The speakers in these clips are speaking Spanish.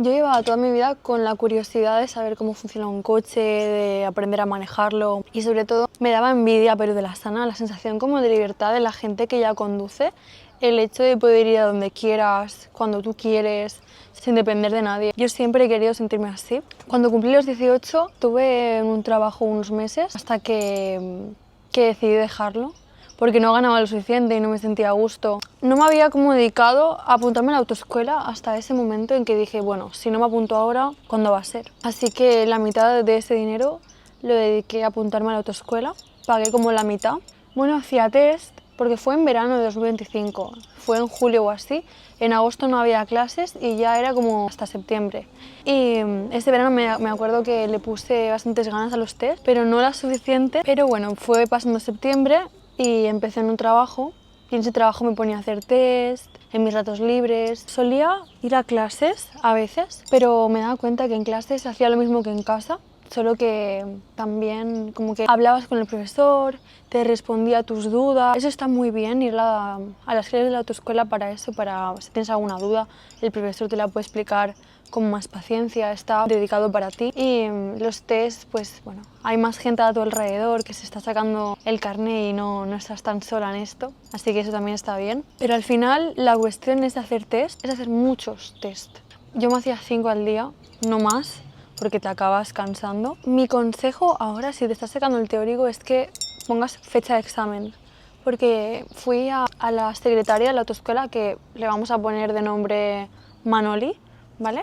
Yo llevaba toda mi vida con la curiosidad de saber cómo funciona un coche, de aprender a manejarlo y sobre todo me daba envidia, pero de la sana, la sensación como de libertad de la gente que ya conduce, el hecho de poder ir a donde quieras, cuando tú quieres, sin depender de nadie. Yo siempre he querido sentirme así. Cuando cumplí los 18 tuve un trabajo unos meses hasta que decidí dejarlo, porque no ganaba lo suficiente y no me sentía a gusto. No me había como dedicado a apuntarme a la autoescuela hasta ese momento en que dije, bueno, si no me apunto ahora, ¿cuándo va a ser? Así que la mitad de ese dinero lo dediqué a apuntarme a la autoescuela, pagué como la mitad. Bueno, hacía test porque fue en verano de 2025, fue en julio o así, en agosto no había clases y ya era como hasta septiembre. Y este verano me acuerdo que le puse bastantes ganas a los test, pero no las suficientes. Pero bueno, fue pasando septiembre y empecé en un trabajo y en ese trabajo me ponía a hacer test en mis ratos libres. Solía ir a clases a veces, pero me daba cuenta que en clases hacía lo mismo que en casa, solo que también como que hablabas con el profesor, te respondía a tus dudas. Eso está muy bien, ir a las clases de la autoescuela para eso, para si tienes alguna duda, el profesor te la puede explicar con más paciencia, está dedicado para ti. Y los test, pues bueno, hay más gente a tu alrededor que se está sacando el carné y no estás tan sola en esto, así que eso también está bien. Pero al final la cuestión es hacer test, es hacer muchos test. Yo me hacía 5 al día, no más, porque te acabas cansando. Mi consejo ahora, si te estás sacando el teórico, es que pongas fecha de examen, porque fui a la secretaria de la autoescuela, que le vamos a poner de nombre Manoli, ¿vale?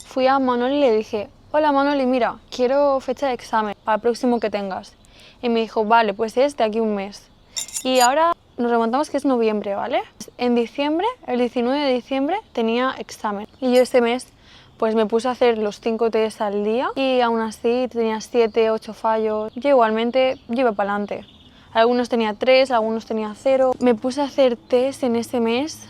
Fui a Manoli y le dije, hola Manoli, mira, quiero fecha de examen para el próximo que tengas. Y me dijo, vale, pues es de aquí un mes. Y ahora nos remontamos que es noviembre, ¿vale? En diciembre, el 19 de diciembre, tenía examen. Y yo este mes pues me puse a hacer los 5 test al día y aún así tenía 7, 8 fallos. Yo igualmente iba para adelante. Algunos tenía 3, algunos tenía 0. Me puse a hacer test en ese mes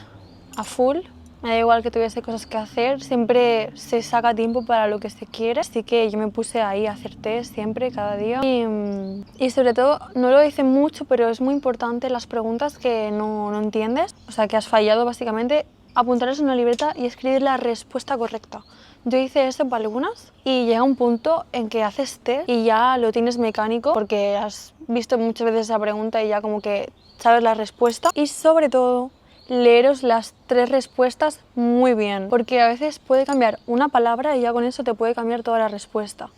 a full. Me da igual que tuviese cosas que hacer, siempre se saca tiempo para lo que se quiere, así que yo me puse ahí a hacer test siempre, cada día. Y sobre todo, no lo hice mucho, pero es muy importante las preguntas que no entiendes, o sea, que has fallado básicamente, apuntarlas en una libreta y escribir la respuesta correcta. Yo hice eso para algunas y llega un punto en que haces test y ya lo tienes mecánico porque has visto muchas veces esa pregunta y ya como que sabes la respuesta. Y sobre todo, leeros las 3 respuestas muy bien, porque a veces puede cambiar una palabra y ya con eso te puede cambiar toda la respuesta.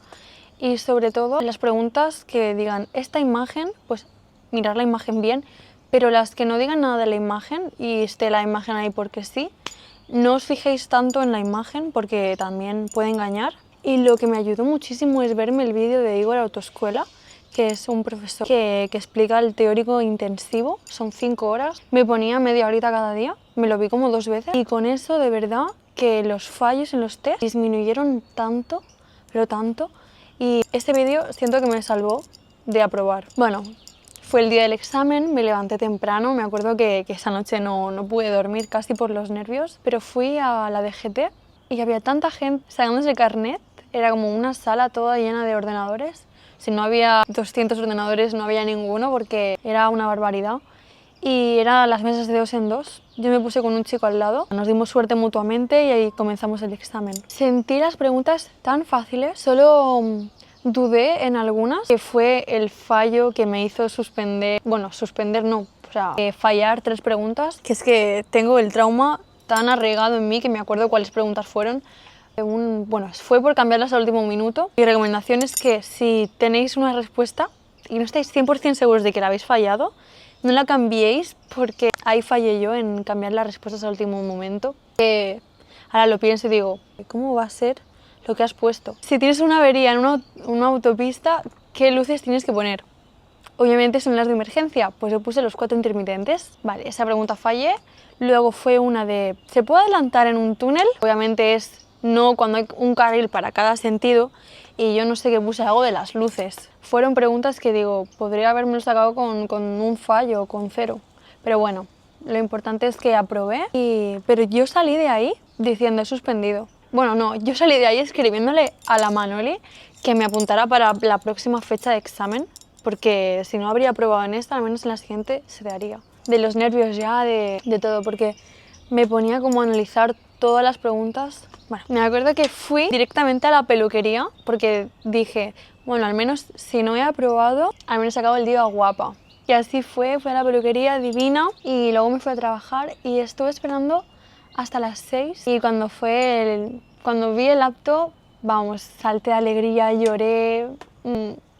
Y sobre todo, las preguntas que digan esta imagen, pues mirar la imagen bien, pero las que no digan nada de la imagen y esté la imagen ahí porque sí, no os fijéis tanto en la imagen porque también puede engañar. Y lo que me ayudó muchísimo es verme el vídeo de Igor Autoescuela, que es un profesor que explica el teórico intensivo, son 5 horas. Me ponía media horita cada día, me lo vi como 2 veces y con eso de verdad que los fallos en los test disminuyeron tanto, pero tanto. Y este vídeo siento que me salvó de aprobar. Bueno, fue el día del examen, me levanté temprano, me acuerdo que esa noche no pude dormir casi por los nervios, pero fui a la DGT y había tanta gente sacándose el carnet, era como una sala toda llena de ordenadores. Si no había 200 ordenadores, no había ninguno porque era una barbaridad. Y eran las mesas de 2 en 2. Yo me puse con un chico al lado, nos dimos suerte mutuamente y ahí comenzamos el examen. Sentí las preguntas tan fáciles, solo dudé en algunas, que fue el fallo que me hizo suspender, bueno, suspender no, o sea, fallar 3 preguntas, que es que tengo el trauma tan arraigado en mí que me acuerdo cuáles preguntas fueron. Bueno, fue por cambiarlas al último minuto. Mi recomendación es que si tenéis una respuesta y no estáis 100% seguros de que la habéis fallado, no la cambiéis porque ahí fallé yo en cambiar las respuestas al último momento. Ahora lo pienso y digo, ¿cómo va a ser lo que has puesto? Si tienes una avería en una autopista, ¿qué luces tienes que poner? Obviamente son las de emergencia, pues yo puse los 4 intermitentes. Vale, esa pregunta fallé. Luego fue una de, ¿se puede adelantar en un túnel? Obviamente es no cuando hay un carril para cada sentido y yo no sé qué puse, algo de las luces. Fueron preguntas que digo, podría haberme sacado con un fallo, con 0. Pero bueno, lo importante es que aprobé, pero yo salí de ahí diciendo he suspendido. Bueno, no, yo salí de ahí escribiéndole a la Manoli que me apuntara para la próxima fecha de examen, porque si no habría aprobado en esta, al menos en la siguiente se daría. De los nervios ya, de todo, porque me ponía como a analizar todas las preguntas Bueno, me acuerdo que fui directamente a la peluquería porque dije, bueno, al menos si no he aprobado, al menos acabo el día guapa. Y así fue a la peluquería divina y luego me fui a trabajar y estuve esperando hasta las 6 y cuando vi el acto, vamos, salté de alegría, lloré,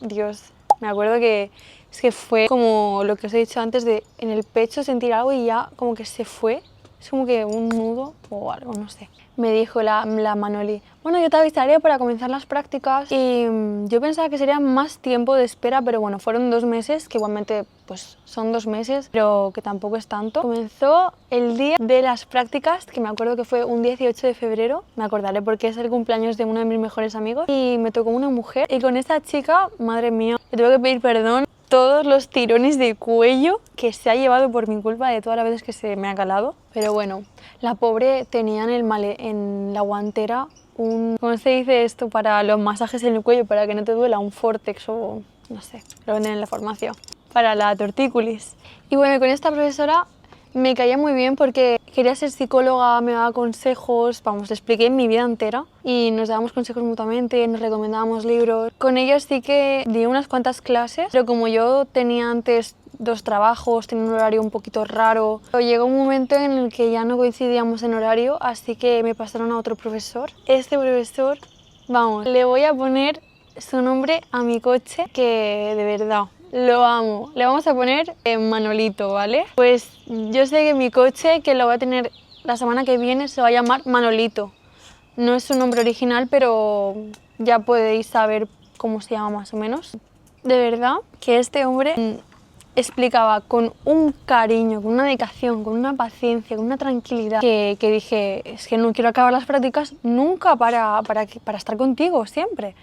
Dios, me acuerdo que es que fue como lo que os he dicho antes de en el pecho sentir algo y ya como que se fue, es como que un nudo o algo, no sé. Me dijo la Manoli, bueno, yo te avisaría para comenzar las prácticas y yo pensaba que sería más tiempo de espera, pero bueno, fueron 2 meses, que igualmente pues son 2 meses, pero que tampoco es tanto. Comenzó el día de las prácticas, que me acuerdo que fue un 18 de febrero, me acordaré porque es el cumpleaños de uno de mis mejores amigos, y me tocó una mujer, y con esta chica, madre mía, le tuve que pedir perdón todos los tirones de cuello que se ha llevado por mi culpa de todas las veces que se me ha calado. Pero bueno, la pobre tenía en la guantera ¿cómo se dice esto para los masajes en el cuello para que no te duela? Un Fortex o no sé, lo venden en la farmacia, para la tortícolis. Y bueno, con esta profesora me caía muy bien porque quería ser psicóloga, me daba consejos, vamos, le expliqué mi vida entera y nos dábamos consejos mutuamente, nos recomendábamos libros. Con ellos sí que di unas cuantas clases, pero como yo tenía antes 2 trabajos, tenía un horario un poquito raro, llegó un momento en el que ya no coincidíamos en horario, así que me pasaron a otro profesor. Este profesor, vamos, le voy a poner su nombre a mi coche, que de verdad lo amo. Le vamos a poner Manolito, ¿vale? Pues yo sé que mi coche, que lo voy a tener la semana que viene, se va a llamar Manolito. No es su nombre original, pero ya podéis saber cómo se llama más o menos. De verdad que este hombre explicaba con un cariño, con una dedicación, con una paciencia, con una tranquilidad que dije, es que no quiero acabar las prácticas nunca para estar contigo siempre.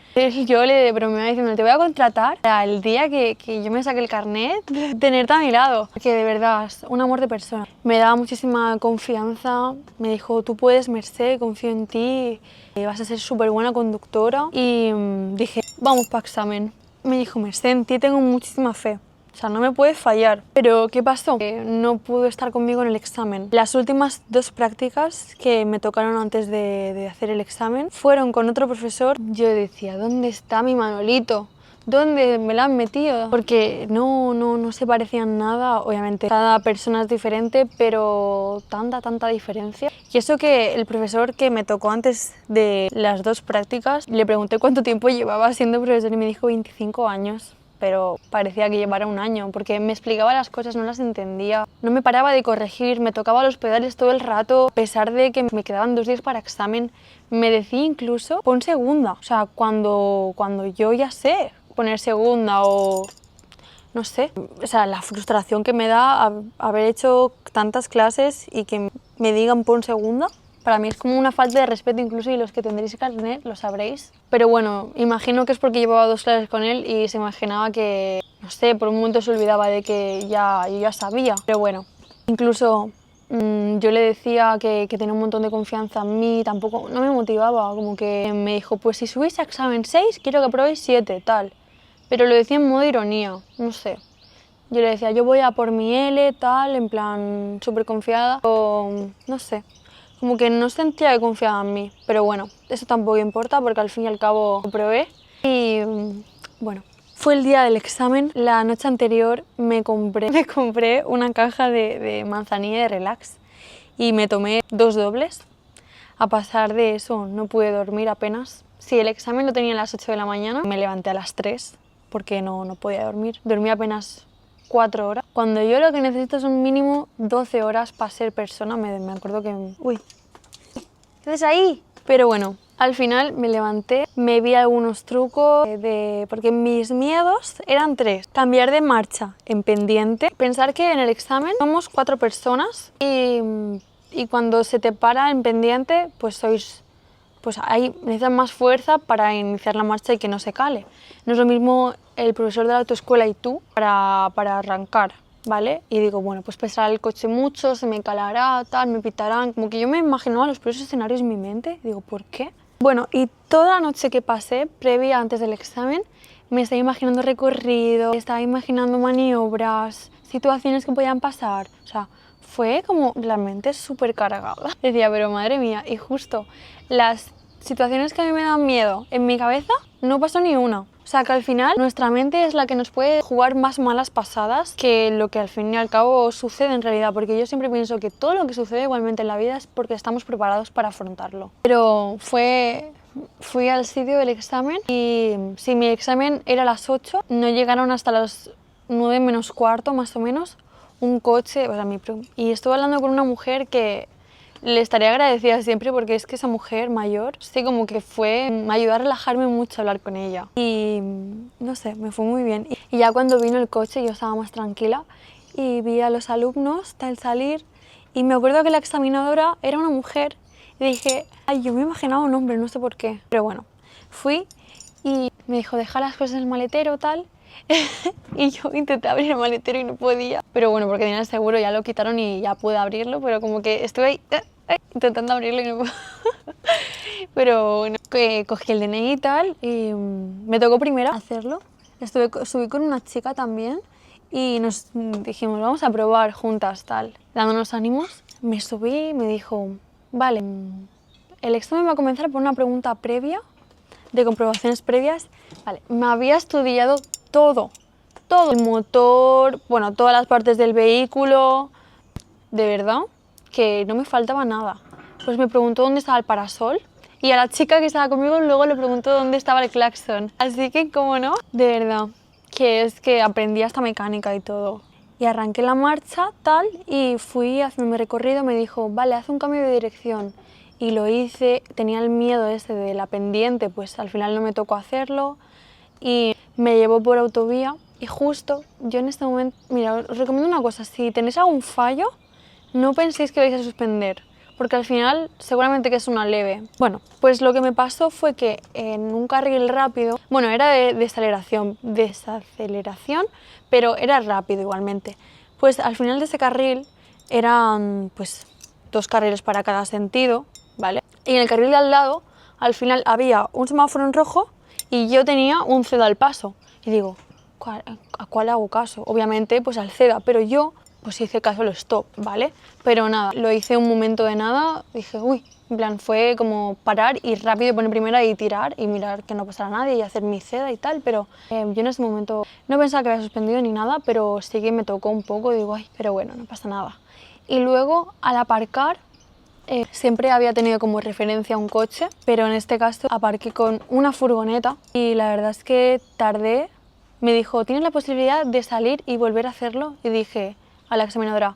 Yo le bromeaba diciendo, te voy a contratar para el día que yo me saque el carnet, tenerte a mi lado, que de verdad es un amor de persona. Me daba muchísima confianza, me dijo, tú puedes, Mercé, confío en ti, vas a ser súper buena conductora. Y dije, vamos para examen. Me dijo, Mercé, en ti tengo muchísima fe. O sea, no me puede fallar. Pero ¿qué pasó? Que no pudo estar conmigo en el examen. Las últimas 2 prácticas que me tocaron antes de hacer el examen fueron con otro profesor. Yo decía, ¿dónde está mi Manolito? ¿Dónde me la han metido? Porque no se parecían nada. Obviamente cada persona es diferente, pero tanta diferencia. Y eso que el profesor que me tocó antes de las 2 prácticas, le pregunté cuánto tiempo llevaba siendo profesor y me dijo 25 años. Pero parecía que llevara un año, porque me explicaba las cosas, no las entendía. No me paraba de corregir, me tocaba los pedales todo el rato, a pesar de que me quedaban 2 días para examen. Me decía incluso, pon segunda. O sea, cuando yo ya sé poner segunda o no sé. O sea, la frustración que me da haber hecho tantas clases y que me digan pon segunda. Para mí es como una falta de respeto, incluso, y los que tendréis carnet lo sabréis. Pero bueno, imagino que es porque llevaba 2 clases con él y se imaginaba que, no sé, por un momento se olvidaba de que yo ya sabía. Pero bueno, incluso yo le decía que tenía un montón de confianza en mí, tampoco, no me motivaba, como que me dijo, pues si subís a examen 6, quiero que aprobéis 7, tal. Pero lo decía en modo ironía, no sé. Yo le decía, yo voy a por mi L, tal, en plan súper confiada, o no sé. Como que no sentía que confiaba en mí, pero bueno, eso tampoco importa porque al fin y al cabo lo probé. Y bueno, fue el día del examen. La noche anterior me compré una caja de manzanilla de relax y me tomé 2 dobles. A pasar de eso no pude dormir apenas. Sí, el examen lo tenía a las 8 de la mañana, me levanté a las 3 porque no podía dormir. Dormí apenas 4 horas. Cuando yo lo que necesito es un mínimo 12 horas para ser persona, me acuerdo que... Uy, ¿qué haces ahí? Pero bueno, al final me levanté, me vi algunos trucos, porque mis miedos eran 3. Cambiar de marcha en pendiente, pensar que en el examen somos 4 personas y cuando se te para en pendiente, pues ahí necesitas más fuerza para iniciar la marcha y que no se cale. No es lo mismo el profesor de la autoescuela y tú para arrancar, ¿vale? Y digo, bueno, pues pesará el coche mucho, se me calará, tal, me pitarán. Como que yo me imaginaba los peores escenarios en mi mente. Digo, ¿por qué? Bueno, y toda la noche que pasé, previa antes del examen, me estaba imaginando recorrido, estaba imaginando maniobras, situaciones que podían pasar. O sea, fue como la mente súper cargada. Decía, pero madre mía, y justo las situaciones que a mí me dan miedo en mi cabeza, no pasó ni una. O sea, que al final nuestra mente es la que nos puede jugar más malas pasadas que lo que al fin y al cabo sucede en realidad, porque yo siempre pienso que todo lo que sucede igualmente en la vida es porque estamos preparados para afrontarlo. Pero fui al sitio del examen y si mi examen era a las 8, no llegaron hasta las 9 menos cuarto más o menos un coche, o sea, y estuve hablando con una mujer que le estaré agradecida siempre porque es que esa mujer mayor, sí, como que me ayudó a relajarme mucho hablar con ella. Y no sé, me fue muy bien. Y ya cuando vino el coche yo estaba más tranquila y vi a los alumnos al salir y me acuerdo que la examinadora era una mujer y dije, ay, yo me imaginaba un hombre, no sé por qué. Pero bueno, fui y me dijo, deja las cosas en el maletero, tal. Y yo intenté abrir el maletero y no podía. Pero bueno, porque tenía el seguro, ya lo quitaron y ya pude abrirlo, pero como que estuve ahí intentando abrirlo y no puedo. Pero bueno, que cogí el DNI y tal y me tocó primero hacerlo. Subí con una chica también y nos dijimos, vamos a probar juntas, tal, dándonos ánimos. Me subí y me dijo, vale, el examen va a comenzar por una pregunta previa, de comprobaciones previas. Vale, me había estudiado todo, el motor, bueno, todas las partes del vehículo, de verdad, que no me faltaba nada. Pues me preguntó dónde estaba el parasol y a la chica que estaba conmigo luego le preguntó dónde estaba el claxon. Así que, como no, de verdad, que es que aprendí hasta mecánica y todo. Y arranqué la marcha, tal, y fui haciendo mi recorrido, me dijo, vale, haz un cambio de dirección. Y lo hice, tenía el miedo ese de la pendiente, pues al final no me tocó hacerlo y me llevó por autovía y justo yo en este momento, mira, os recomiendo una cosa, si tenéis algún fallo, no penséis que vais a suspender, porque al final seguramente que es una leve. Bueno, pues lo que me pasó fue que en un carril rápido, bueno, era de desaceleración, pero era rápido igualmente. Pues al final de ese carril eran pues 2 carriles para cada sentido, ¿vale? Y en el carril de al lado, al final había un semáforo en rojo y yo tenía un cedo al paso. Y digo, ¿a cuál hago caso? Obviamente, pues al ceda, pero yo pues hice caso al stop, ¿vale? Pero nada, lo hice un momento de nada, dije, uy, en plan, fue como parar y rápido poner primera y tirar y mirar que no pasara nadie y hacer mi ceda y tal, pero yo en ese momento no pensaba que había suspendido ni nada, pero sí que me tocó un poco, digo, ay, pero bueno, no pasa nada. Y luego, al aparcar, siempre había tenido como referencia un coche, pero en este caso aparqué con una furgoneta y la verdad es que tardé. Me dijo, ¿tienes la posibilidad de salir y volver a hacerlo? Y dije a la examinadora,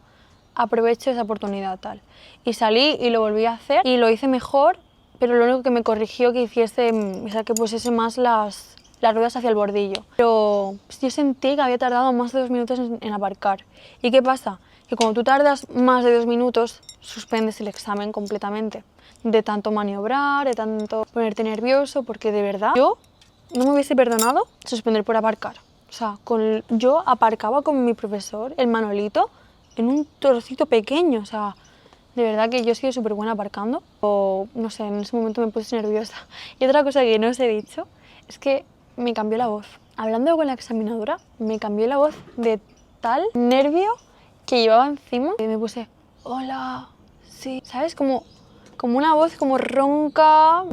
aprovecho esa oportunidad, tal. Y salí y lo volví a hacer y lo hice mejor, pero lo único que me corrigió que hiciese, o sea, que pusiese más las ruedas hacia el bordillo. Pero yo sentí que había tardado más de 2 minutos en aparcar. ¿Y qué pasa? Que cuando tú tardas más de 2 minutos, suspendes el examen completamente. De tanto maniobrar, de tanto ponerte nervioso, porque de verdad yo no me hubiese perdonado suspender por aparcar. O sea, yo aparcaba con mi profesor, el Manolito, en un trocito pequeño. O sea, de verdad que yo he sido súper buena aparcando. O no sé, en ese momento me puse nerviosa. Y otra cosa que no os he dicho es que me cambió la voz. Hablando con la examinadora, me cambió la voz de tal nervio que llevaba encima y me puse, hola, sí, ¿sabes? Como una voz como ronca,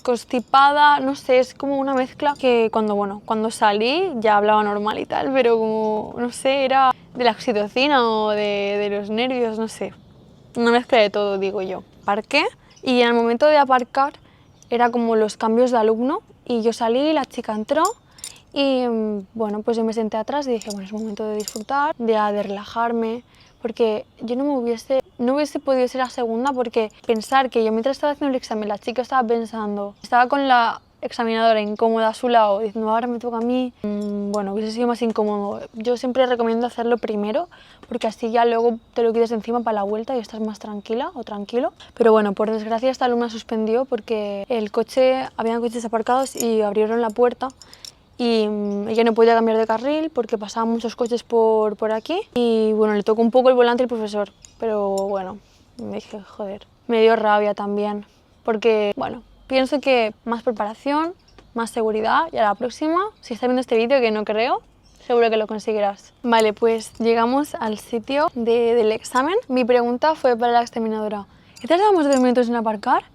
constipada, no sé, es como una mezcla que cuando salí ya hablaba normal y tal, pero como, no sé, era de la oxitocina o de los nervios, no sé, una mezcla de todo, digo yo. Parqué y en el momento de aparcar era como los cambios de alumno y yo salí, la chica entró y bueno, pues yo me senté atrás y dije, bueno, es momento de disfrutar, de relajarme, porque yo no hubiese podido ser la segunda porque pensar que yo mientras estaba haciendo el examen, la chica estaba pensando, estaba con la examinadora incómoda a su lado, diciendo ahora me toca a mí, bueno, hubiese sido más incómodo. Yo siempre recomiendo hacerlo primero porque así ya luego te lo quitas encima para la vuelta y estás más tranquila o tranquilo. Pero bueno, por desgracia esta alumna suspendió porque había coches aparcados y abrieron la puerta y ella no podía cambiar de carril porque pasaban muchos coches por aquí y bueno, le tocó un poco el volante al profesor, pero bueno, me dije, joder, me dio rabia también porque, bueno, pienso que más preparación, más seguridad y a la próxima, si está viendo este vídeo, que no creo, seguro que lo conseguirás. Vale, pues llegamos al sitio del examen. Mi pregunta fue para la examinadora: ¿y te damos 2 minutos sin aparcar?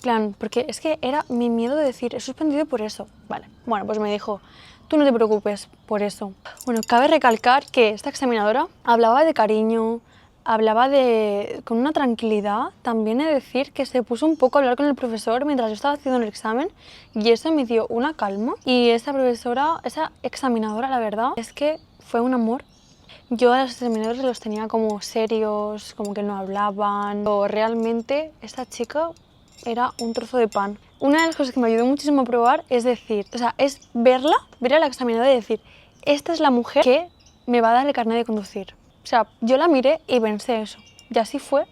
Plan, porque es que era mi miedo de decir, he suspendido por eso. Vale, bueno, pues me dijo, tú no te preocupes por eso. Bueno, cabe recalcar que esta examinadora hablaba de cariño, hablaba con una tranquilidad. También he de decir que se puso un poco a hablar con el profesor mientras yo estaba haciendo el examen y eso me dio una calma. Y esa profesora, esa examinadora, la verdad, es que fue un amor. Yo a los examinadores los tenía como serios, como que no hablaban, pero realmente esta chica era un trozo de pan. Una de las cosas que me ayudó muchísimo a probar es decir, o sea, es ver a la examinadora y decir, esta es la mujer que me va a dar el carnet de conducir. O sea, yo la miré y pensé eso, y así fue.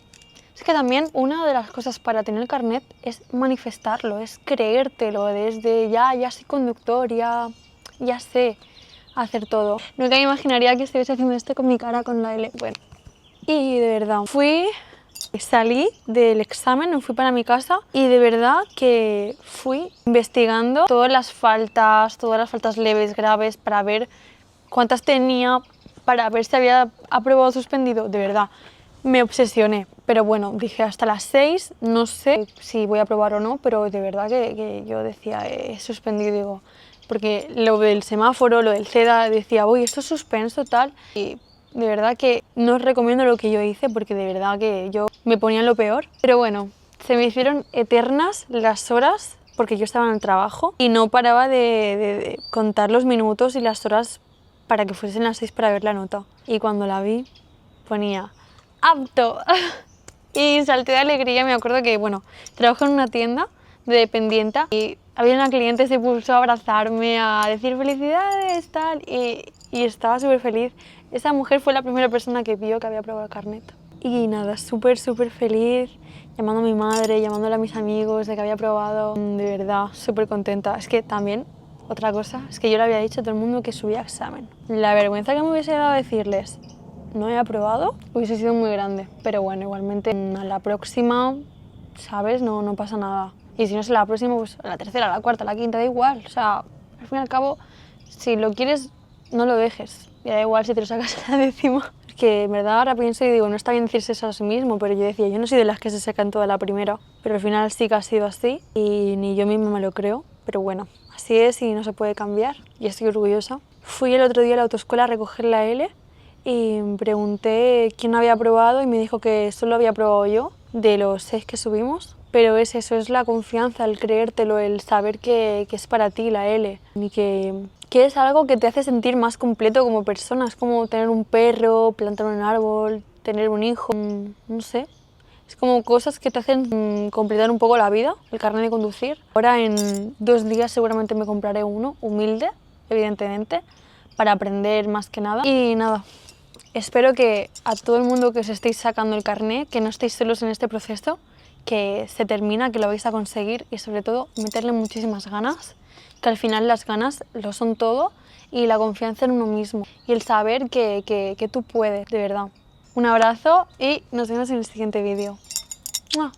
Es que también una de las cosas para tener el carnet es manifestarlo, es creértelo, desde ya soy conductor, ya sé hacer todo. Nunca me imaginaría que estuviese haciendo esto con mi cara con la L. Bueno, y de verdad, salí del examen, me fui para mi casa y de verdad que fui investigando todas las faltas leves, graves, para ver cuántas tenía, para ver si había aprobado o suspendido. De verdad, me obsesioné. Pero bueno, dije hasta las 6, no sé si voy a aprobar o no, pero de verdad que yo decía, he suspendido, digo, porque lo del semáforo, lo del CEDA, decía, uy, esto es suspenso, tal. Y de verdad que no os recomiendo lo que yo hice porque de verdad que yo me ponía en lo peor. Pero bueno, se me hicieron eternas las horas porque yo estaba en el trabajo y no paraba de contar los minutos y las horas para que fuesen las 6 para ver la nota. Y cuando la vi ponía apto y salté de alegría. Me acuerdo que, bueno, trabajo en una tienda de dependienta y había una cliente que se puso a abrazarme, a decir felicidades, tal, y estaba súper feliz. Esa mujer fue la primera persona que vio que había aprobado el carnet. Y nada, súper feliz, llamando a mi madre, llamándole a mis amigos de que había aprobado. De verdad, súper contenta. Es que también, otra cosa, es que yo le había dicho a todo el mundo que subía examen. La vergüenza que me hubiese dado decirles, no he aprobado, hubiese sido muy grande. Pero bueno, igualmente a la próxima, ¿sabes? No pasa nada. Y si no es la próxima, pues a la tercera, a la cuarta, a la quinta, da igual. O sea, al fin y al cabo, si lo quieres, no lo dejes. Y da igual si te lo sacas a la décima. Es que en verdad ahora pienso y digo, no está bien decirse eso a sí mismo, pero yo decía, yo no soy de las que se sacan toda la primera. Pero al final sí que ha sido así y ni yo misma me lo creo. Pero bueno, así es y no se puede cambiar. Y estoy orgullosa. Fui el otro día a la autoescuela a recoger la L y pregunté quién había aprobado y me dijo que solo había aprobado yo de los 6 que subimos. Pero es eso, es la confianza, el creértelo, el saber que es para ti la L y que es algo que te hace sentir más completo como persona. Es como tener un perro, plantar un árbol, tener un hijo, no sé. Es como cosas que te hacen completar un poco la vida, el carnet de conducir. Ahora en 2 días seguramente me compraré uno, humilde, evidentemente, para aprender más que nada. Y nada, espero que a todo el mundo que os estéis sacando el carnet, que no estéis solos en este proceso, que se termina, que lo vais a conseguir y sobre todo meterle muchísimas ganas, que al final las ganas lo son todo y la confianza en uno mismo y el saber que tú puedes, de verdad. Un abrazo y nos vemos en el siguiente vídeo. ¡Mua!